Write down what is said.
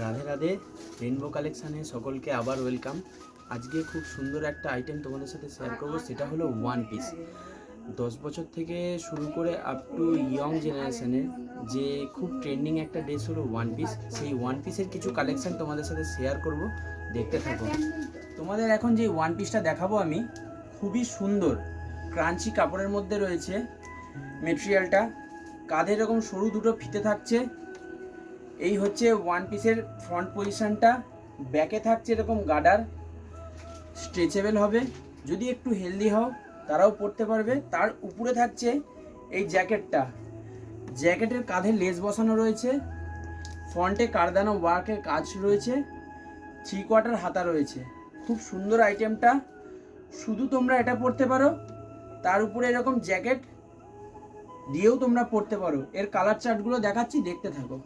Radhe Radhe. Rainbow কালেকশানে সকলকে আবার welcome. আজকে খুব সুন্দর একটা আইটেম তোমাদের সাথে শেয়ার করবো, সেটা হলো ওয়ান পিস। 10 বছর থেকে শুরু করে আপ টু ইয়ং জেনারেশনের যে খুব ট্রেন্ডিং একটা ড্রেস হলো ওয়ান পিস। সেই ওয়ান পিসের কিছু কালেকশান তোমাদের সাথে শেয়ার করব, দেখতে থাকো। তোমাদের এখন যে ওয়ান পিসটা দেখাবো আমি, খুবই সুন্দর ক্রাঞ্চি কাপড়ের মধ্যে রয়েছে মেটেরিয়ালটা। কাঁধে এরকম সরু দুটো ফিতে থাকছে। এই হচ্ছে ওয়ান পিসের ফ্রন্ট পজিশনটা। ব্যাকে থাকছে এরকম গার্ডার, স্ট্রেচেবল হবে। যদি একটু হেলদি হও তারাও পরতে পারবে। তার উপরে থাকছে এই জ্যাকেটটা। জ্যাকেটের কাঁধে লেস বসানো রয়েছে, ফ্রন্টে কারদানা ওয়ার্কের কাজ রয়েছে, 3/4 হাতা রয়েছে। খুব সুন্দর আইটেমটা। শুধু তোমরা এটা পরতে পারো, তার উপরে এরকম জ্যাকেট দিয়েও তোমরা পরতে পারো। এর কালার চার্টগুলো দেখাচ্ছি, দেখতে থাকো।